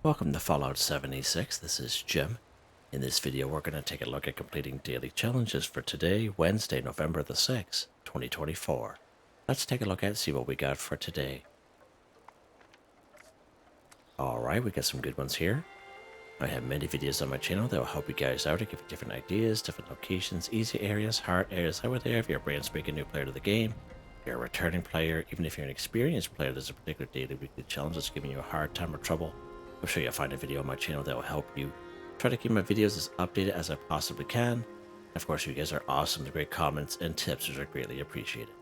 Welcome to Fallout 76. This is Jim. In this video, we're going to take a look at completing daily challenges for today, Wednesday, November the 6th, 2024. Let's take a look at see what we got for today. Alright, we got some good ones here. I have many videos on my channel that will help you guys out and give you different ideas, different locations, easy areas, hard areas over there if you're a brand spanking new player to the game. If you're a returning player, even if you're an experienced player, there's a particular daily weekly challenge that's giving you a hard time or trouble. I'm sure you'll find a video on my channel that will help you. Try to keep my videos as updated as I possibly can. Of course, you guys are awesome with great comments and tips, which are greatly appreciated.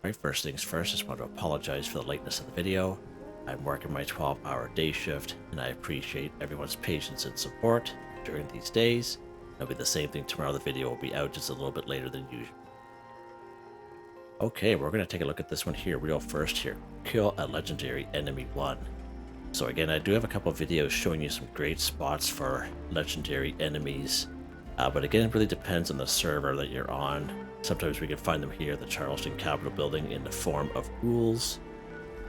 Alright, first things first, I just want to apologize for the lateness of the video. I'm working my 12-hour day shift, and I appreciate everyone's patience and support during these days. It'll be the same thing tomorrow. The video will be out just a little bit later than usual. Okay, we're going to take a look at this one here real first here. Kill a legendary enemy 1. So again, I do have a couple of videos showing you some great spots for legendary enemies. But again, it really depends on the server that you're on. Sometimes we can find them here at the Charleston Capitol building in the form of ghouls.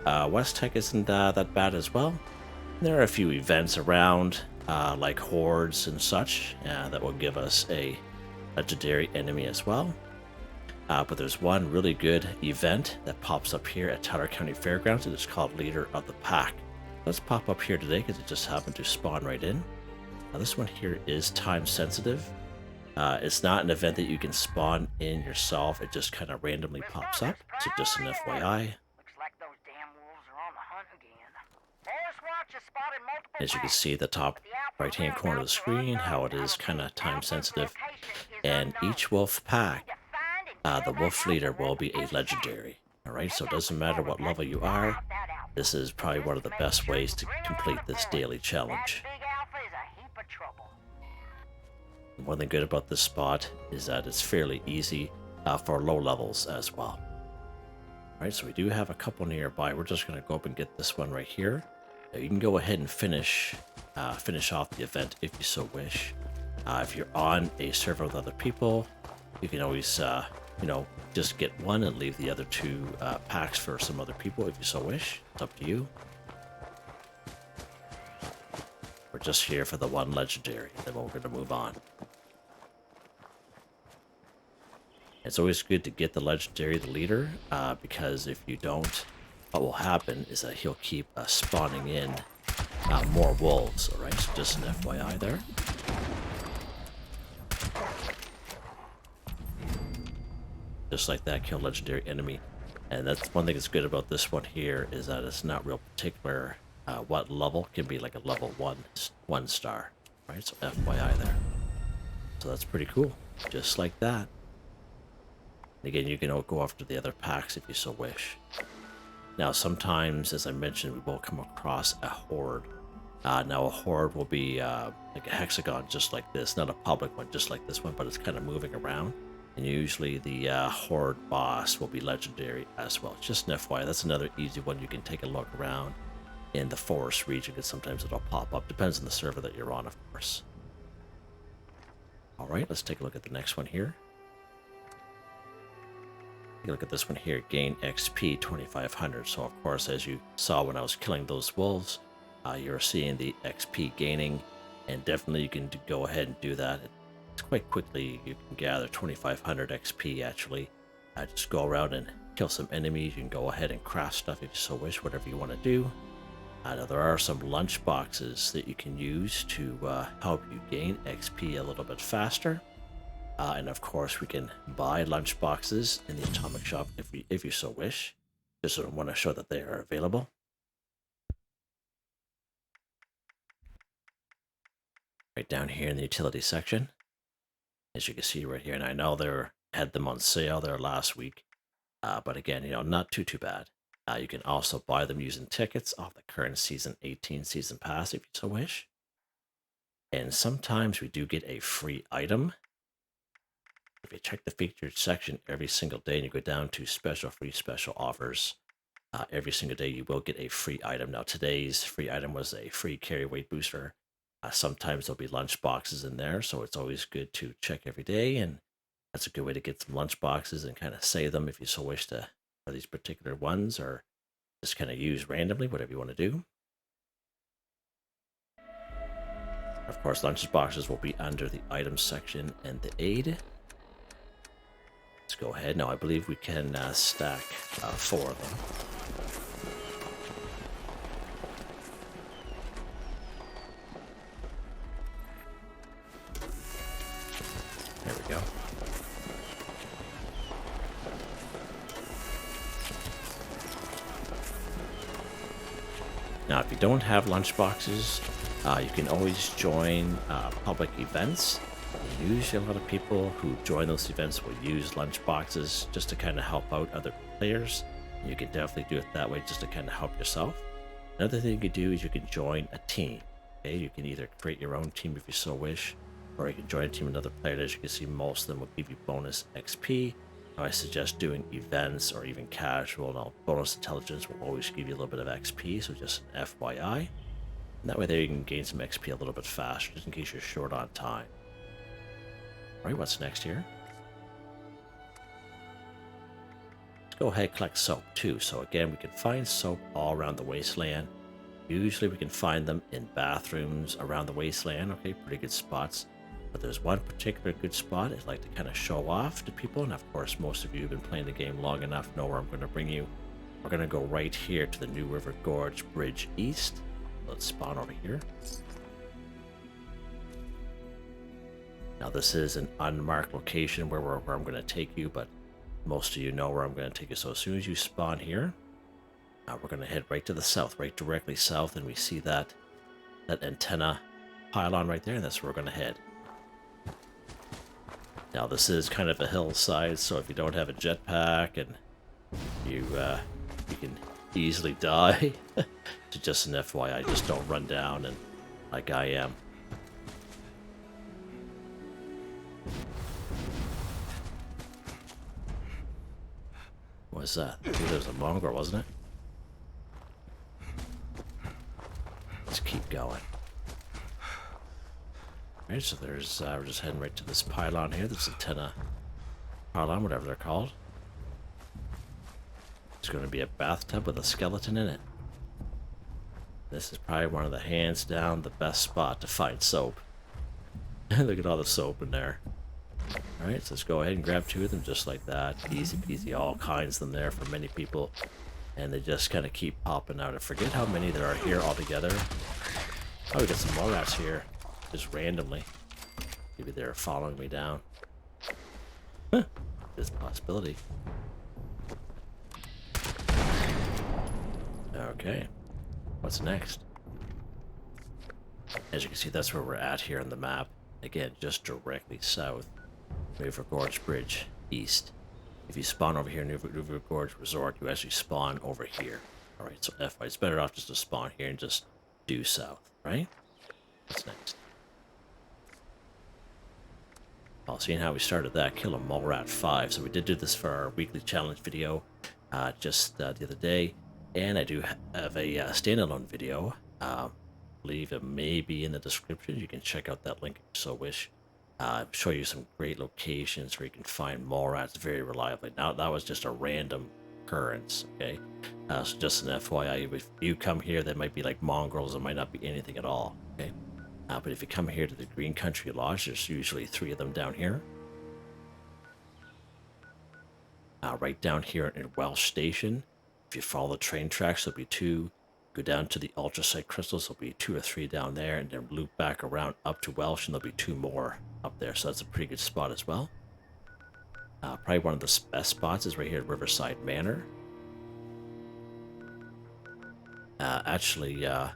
West Tech isn't that bad as well. There are a few events around, like hordes and such, that will give us a legendary enemy as well. But there's one really good event that pops up here at Tyler County Fairgrounds. It is called Leader of the Pack. Let's pop up here today because it just happened to spawn right in. Now this one here is time sensitive. It's not an event that you can spawn in yourself. It just kind of randomly pops up. So just an FYI. As you can see at the top right hand corner of the screen, how it is kind of time sensitive. And each wolf pack, the wolf leader will be a legendary. Alright, so it doesn't matter what level you are. This is probably one of the best ways to complete this daily challenge. One thing good about this spot is that it's fairly easy for low levels as well. Alright, so we do have a couple nearby. We're just going to go up and get this one right here. Now you can go ahead and finish off the event if you so wish. If you're on a server with other people, you can always just get one and leave the other two packs for some other people if you so wish. It's up to you. We're just here for the one legendary, then we're going to move on. It's always good to get the legendary, the leader, because if you don't, what will happen is that he'll keep spawning in more wolves. Alright, so just an FYI there. Just like that, kill legendary enemy. And that's one thing that's good about this one here is that it's not real particular what level. Can be like a level 1 star, right? So FYI there. So that's pretty cool, just like that. And again, you can go after the other packs if you so wish. Now sometimes, as I mentioned, we will come across a horde. Now a horde will be like a hexagon just like this, not a public one just like this one, but it's kind of moving around. And usually the horde boss will be legendary as well. Just an FYI, that's another easy one. You can take a look around in the forest region because sometimes it'll pop up. Depends on the server that you're on, of course. Alright, let's take a look at the next one here. Take a look at this one here. Gain XP 2500. So of course, as you saw when I was killing those wolves, you're seeing the XP gaining. And definitely you can go ahead and do that. Quite quickly. You can gather 2500 XP actually. Just go around and kill some enemies. You can go ahead and craft stuff if you so wish, whatever you want to do. Now there are some lunch boxes that you can use to help you gain XP a little bit faster. And of course we can buy lunch boxes in the atomic shop if you so wish. Just want to show that they are available. Right down here in the utility section. As you can see right here, and I know they had them on sale there last week, but again, not too bad. You can also buy them using tickets off the current season 18 season pass if you so wish. And sometimes we do get a free item. If you check the featured section every single day and you go down to special offers, every single day you will get a free item. Now today's free item was a free carry weight booster. Sometimes there'll be lunch boxes in there, so it's always good to check every day, and that's a good way to get some lunch boxes and kind of save them if you so wish to for these particular ones, or just kind of use randomly, whatever you want to do. Of course, lunch boxes will be under the items section and the aid. Let's go ahead. Now, I believe we can stack 4 of them. There we go. Now, if you don't have lunch boxes, you can always join public events. Usually, a lot of people who join those events will use lunch boxes just to kind of help out other players. You can definitely do it that way just to kind of help yourself. Another thing you can do is you can join a team. Okay, you can either create your own team if you so wish, or you can join a team with another player. As you can see, most of them will give you bonus XP. Now, I suggest doing events or even casual. Now, bonus intelligence will always give you a little bit of XP, so just an FYI. And that way there you can gain some XP a little bit faster, just in case you're short on time. Alright, what's next here? Let's go ahead and collect soap too. So again, we can find soap all around the wasteland. Usually we can find them in bathrooms around the wasteland. Okay, pretty good spots. But there's one particular good spot I'd like to kind of show off to people. And of course, most of you who've been playing the game long enough know where I'm going to bring you. We're going to go right here to the New River Gorge Bridge East. Let's spawn over here. Now this is an unmarked location where I'm going to take you, but most of you know where I'm going to take you. So as soon as you spawn here, we're going to head right to the south, right directly south, and we see that antenna pylon right there, and that's where we're going to head. Now this is kind of a hillside, so if you don't have a jetpack and you can easily die. So just an FYI, just don't run down and like I am. What was that? I think there was a mongrel, wasn't it? Let's keep going. Alright, so there's we're just heading right to this pylon here. This antenna pylon, whatever they're called. It's going to be a bathtub with a skeleton in it. This is probably one of the hands down the best spot to find soap. Look at all the soap in there. Alright, so let's go ahead and grab 2 of them just like that. Easy peasy, all kinds of them there for many people. And they just kind of keep popping out. I forget how many there are here altogether. Oh, we got some more rats here. Just randomly. Maybe they're following me down. Huh. There's a possibility. Okay. What's next? As you can see, that's where we're at here on the map. Again, just directly south. River Gorge Bridge, east. If you spawn over here in River Gorge Resort, you actually spawn over here. Alright, so FY, it's better off just to spawn here and just due south, right? What's next? Well, seeing how we started that, kill a mole rat 5. So we did do this for our weekly challenge video just the other day. And I do have a standalone video. I believe it may be in the description. You can check out that link if you so wish. Show you some great locations where you can find mole rats very reliably. Now, that was just a random occurrence, okay? So just an FYI, if you come here, there might be like mongrels. There might not be anything at all, okay? But if you come here to the Green Country Lodge, there's usually 3 of them down here. Right down here in Welsh Station. If you follow the train tracks, there'll be 2. Go down to the Ultrasite Crystals, there'll be 2 or 3 down there, and then loop back around up to Welsh, and there'll be 2 more up there. So that's a pretty good spot as well. Probably one of the best spots is right here at Riverside Manor. Actually, where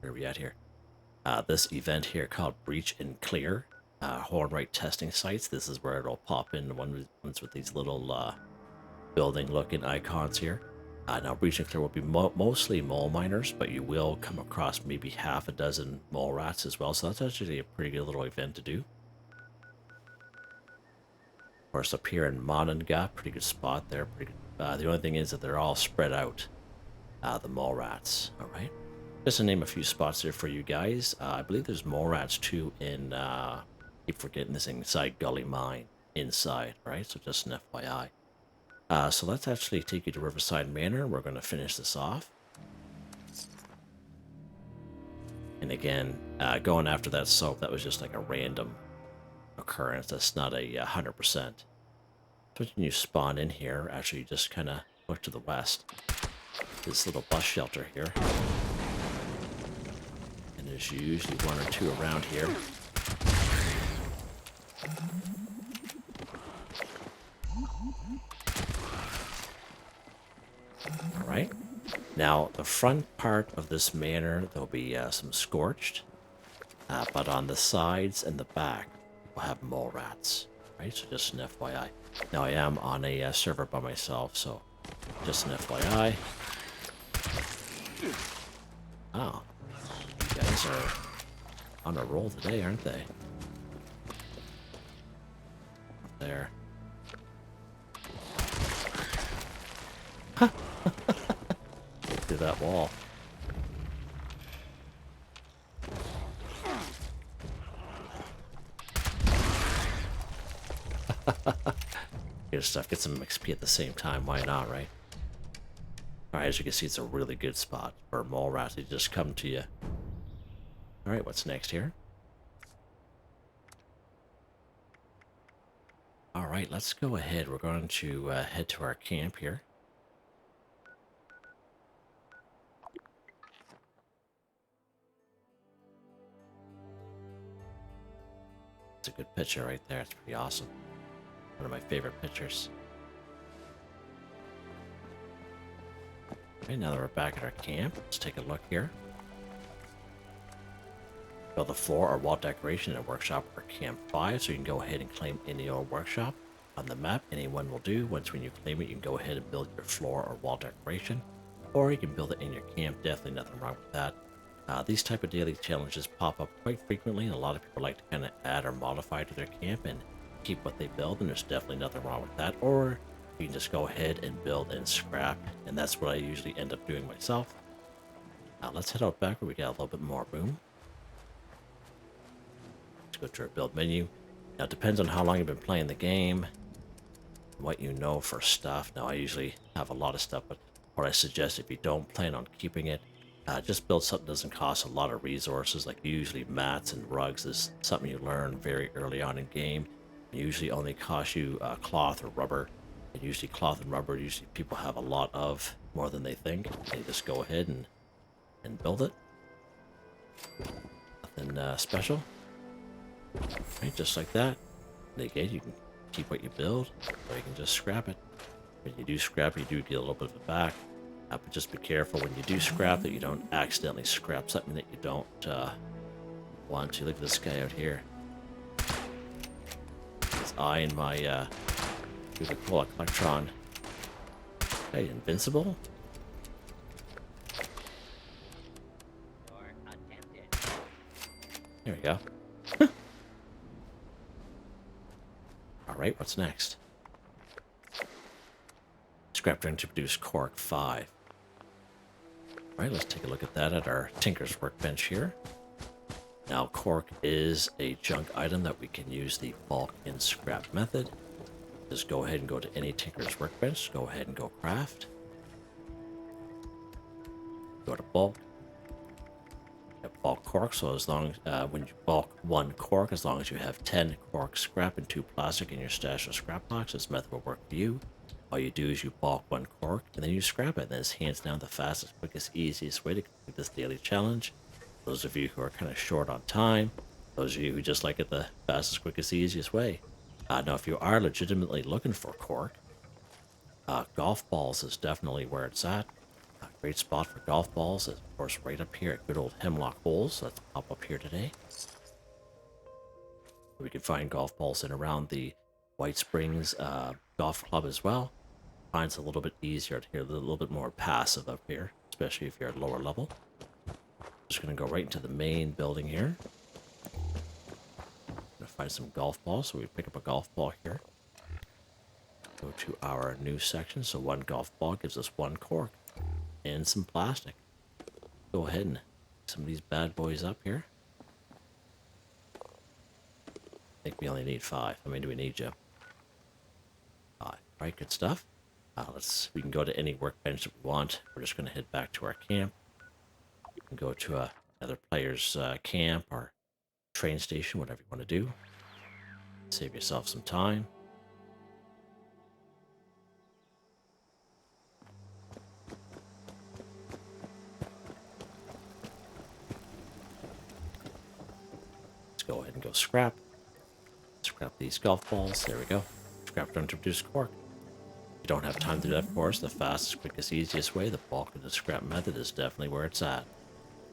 are we at here? This event here called Breach and Clear, Hornwright testing sites. This is where it'll pop in the ones with these little building-looking icons here. Now, Breach and Clear will be mostly mole miners, but you will come across maybe half a dozen mole rats as well. So that's actually a pretty good little event to do. Of course, up here in Mononga, pretty good spot there. Pretty good. The only thing is that they're all spread out, the mole rats. All right. Just to name a few spots there for you guys. I believe there's mole rats too in, keep forgetting this, inside Gully Mine. Inside, right? So just an FYI. So let's actually take you to Riverside Manor. We're going to finish this off. And again, going after that soap, that was just like a random occurrence. That's not a 100%. So when you spawn in here, actually you just kind of look to the west. This little bus shelter here. And there's usually one or two around here. Alright. Now, the front part of this manor, there'll be some scorched. But on the sides and the back, we'll have mole rats. Right, so just an FYI. Now, I am on a server by myself, so just an FYI. Oh, you guys are on a roll today, aren't they? Up there. Through that wall. Good stuff. Get some XP at the same time. Why not, right? Alright, as you can see, it's a really good spot for mole rats to just come to you. Alright, what's next here? Alright, let's go ahead. We're going to head to our camp here. It's a good picture right there. It's pretty awesome. One of my favorite pictures. Okay, now that we're back at our camp, let's take a look here. Build the floor or wall decoration at Workshop or Camp 5, so you can go ahead and claim any old workshop on the map. Anyone will do. Once when you claim it, you can go ahead and build your floor or wall decoration, or you can build it in your camp. Definitely nothing wrong with that. These type of daily challenges pop up quite frequently, and a lot of people like to kind of add or modify to their camp and keep what they build, and there's definitely nothing wrong with that. Or you can just go ahead and build and scrap, and that's what I usually end up doing myself. Let's head out back where we got a little bit more room. Let's go to our build menu. Now it depends on how long you've been playing the game, what you know for stuff. Now I usually have a lot of stuff, but what I suggest if you don't plan on keeping it, just build something that doesn't cost a lot of resources. Like usually mats and rugs is something you learn very early on in game. It usually only cost you cloth or rubber. And usually cloth and rubber, usually people have a lot of, more than they think. And you just go ahead and build it. Nothing special. Right, just like that. And again, you can keep what you build, or you can just scrap it. When you do scrap, you do get a little bit of it back. But just be careful when you do scrap that you don't accidentally scrap something that you don't want to. Look at this guy out here. He's eyeing my really cool electron. Hey, invincible? There we go. Alright, what's next? Scrap trying to produce Cork 5. Alright, let's take a look at that at our Tinker's Workbench here. Now, Cork is a junk item that we can use the bulk and scrap method. Just go ahead and go to any Tinker's Workbench, go ahead and go craft. Go to bulk. Bulk cork, so as long as when you bulk 1 cork, as long as you have 10 cork scrap and 2 plastic in your stash or scrap box, this method will work for you. All you do is you bulk 1 cork and then you scrap it. And that's hands down the fastest, quickest, easiest way to complete this daily challenge. Those of you who are kind of short on time, those of you who just like it the fastest, quickest, easiest way. Now, if you are legitimately looking for cork, golf balls is definitely where it's at. A great spot for golf balls is, of course, right up here at good old Hemlock Holes. Let's pop up here today. We can find golf balls in around the White Springs Golf Club as well. Finds a little bit easier here, a little bit more passive up here, especially if you're at lower level. Just going to go right into the main building here. Going to find some golf balls, so we pick up a golf ball here. Go to our new section, so 1 golf ball gives us 1 cork. And some plastic. Go ahead and pick some of these bad boys up here. I think we only need 5. How many do we need, Joe? 5. Alright, good stuff. We can go to any workbench that we want. We're just going to head back to our camp. And go to a Another player's camp or train station, whatever you want to do. Save yourself some time. Let's go ahead and go scrap. Scrap these golf balls. There we go. Scrap to introduce Cork. If you don't have time to do that, of course, the fastest, quickest, easiest way, the bulk of the scrap method is definitely where it's at.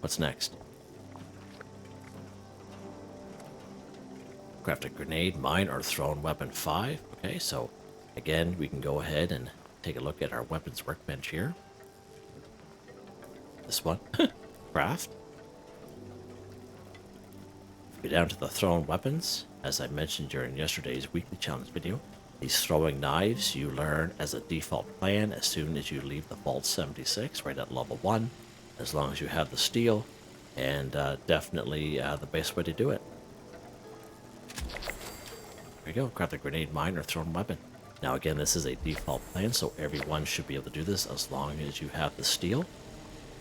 What's next? Craft a grenade, mine, or thrown weapon 5. Okay, so again, we can go ahead and take a look at our weapons workbench here. This one. Craft. Go down to the thrown weapons. As I mentioned during yesterday's weekly challenge video, these throwing knives you learn as a default plan as soon as you leave the Vault 76 right at level 1, as long as you have the steel, and definitely the best way to do it. There you go, grab the grenade, mine, or thrown weapon. Now again, this is a default plan, so everyone should be able to do this as long as you have the steel.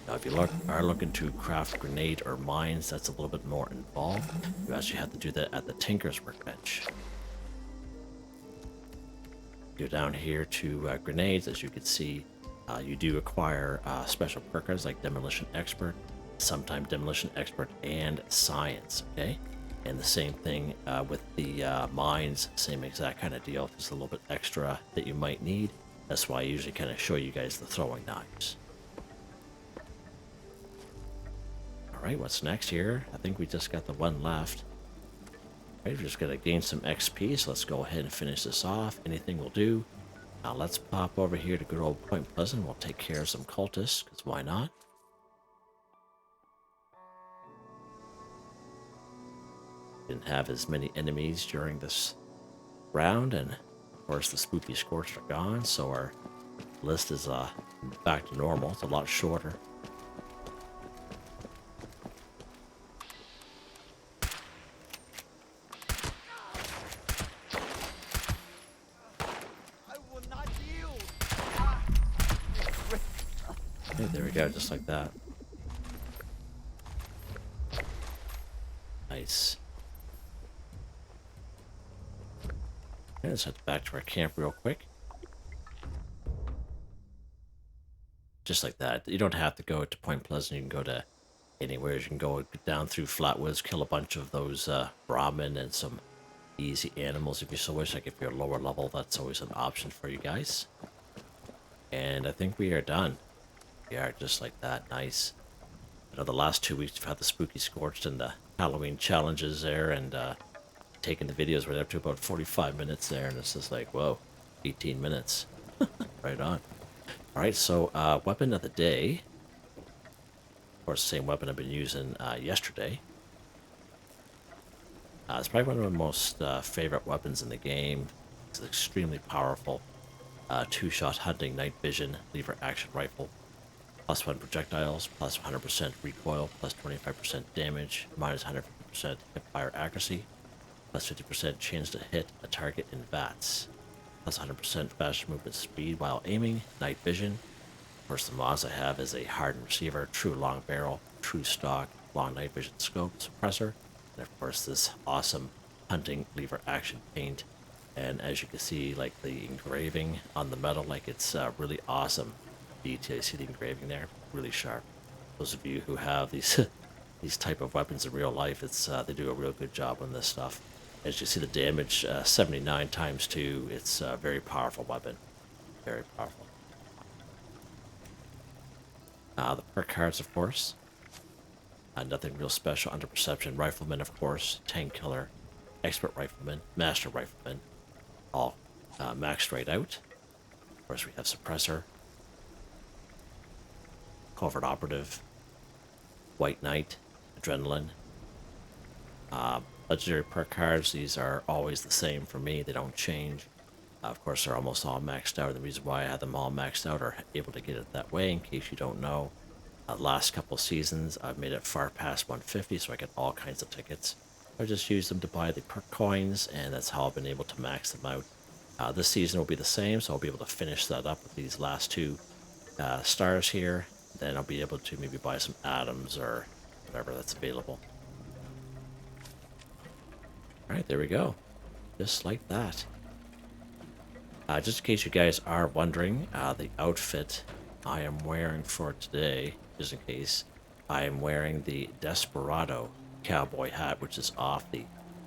Now if you are looking to craft grenade or mines, that's a little bit more involved. You actually have to do that at the Tinker's workbench. Go down here to grenades. As you can see, you do acquire special perkers like Demolition Expert, sometimes Demolition Expert and Science, okay? And the same thing with the mines, same exact kind of deal, just a little bit extra that you might need. That's why I usually kind of show you guys the throwing knives. Alright, what's next here? I think we just got the one left. Alright, we're just going to gain some XP, so let's go ahead and finish this off. Anything will do. Now let's pop over here to good old Point Pleasant. We'll take care of some cultists, because why not? Didn't have as many enemies during this round, and of course the spooky scorched are gone, so our list is back to normal. It's a lot shorter. Okay, there we go, just like that. Nice. Okay, let's head back to our camp real quick. Just like that. You don't have to go to Point Pleasant. You can go to anywhere. You can go down through Flatwoods, kill a bunch of those Brahmin and some easy animals if you so wish. Like if you're lower level, that's always an option for you guys. And I think we are done. We are just like that. Nice. I know the last 2 weeks we've had the Spooky Scorched and the Halloween challenges there, and taking the videos right up to about 45 minutes there, and it's just like, whoa, 18 minutes. Right on. Alright, so weapon of the day. Of course, the same weapon I've been using yesterday. It's probably one of my most favorite weapons in the game. It's extremely powerful. Two-shot hunting, night vision, lever action rifle. +1 projectiles, plus 100% recoil, plus 25% damage, minus 150% hip-fire accuracy, plus 50% chance to hit a target in VATS, plus 100% faster movement speed while aiming, night vision. Of course, the mods I have is a hardened receiver, true long barrel, true stock, long night vision scope, suppressor, and of course this awesome hunting lever action paint. And as you can see, like the engraving on the metal, like it's really awesome detail. You see the engraving there, really sharp. Those of you who have these these type of weapons in real life, it's they do a real good job on this stuff. As you see the damage, 79 times 2, it's a very powerful weapon, very powerful. The perk cards, of course, nothing real special. Under perception, rifleman, of course, tank killer, expert rifleman, master rifleman, all maxed right out. Of course, we have suppressor, covert operative, white knight, adrenaline. Legendary perk cards, these are always the same for me. They don't change. Of course, they're almost all maxed out. The reason why I have them all maxed out or able to get it that way, in case you don't know, last couple seasons I've made it far past 150, so I get all kinds of tickets. I just use them to buy the perk coins, and that's how I've been able to max them out. This season will be the same, so I'll be able to finish that up with these last 2 stars here. Then I'll be able to maybe buy some atoms or whatever that's available. Alright, there we go. Just like that. Just in case you guys are wondering, the outfit I am wearing for today, just in case, I am wearing the Desperado cowboy hat, which is off the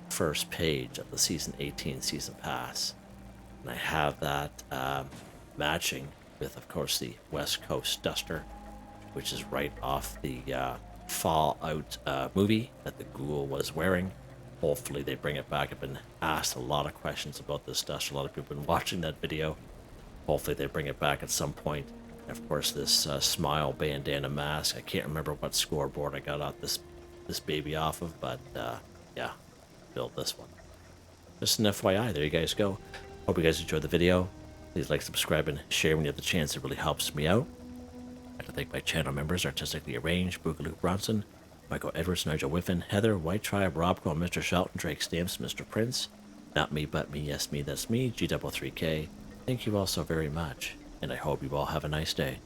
first page of the Season 18 Season Pass. And I have that matching with, of course, the West Coast Duster, which is right off the Fallout movie that the ghoul was wearing. Hopefully they bring it back. I've been asked a lot of questions about this duster. A lot of people have been watching that video. Hopefully they bring it back at some point. And of course, this smile bandana mask. I can't remember what scoreboard I got this baby off of, but yeah, build this one. Just an FYI, there you guys go. Hope you guys enjoyed the video. Please like, subscribe, and share when you have the chance. It really helps me out. I'd like to thank my channel members, Artistically Arranged, Boogaloo Bronson, Michael Edwards, Nigel Wiffen, Heather, Whitetribe, Robco, Mr. Shelton, Drake Stamps, Mr.Prince, NotMeButMeYesMeThatsMe, G3k. Thank you all so very much, and I hope you all have a nice day.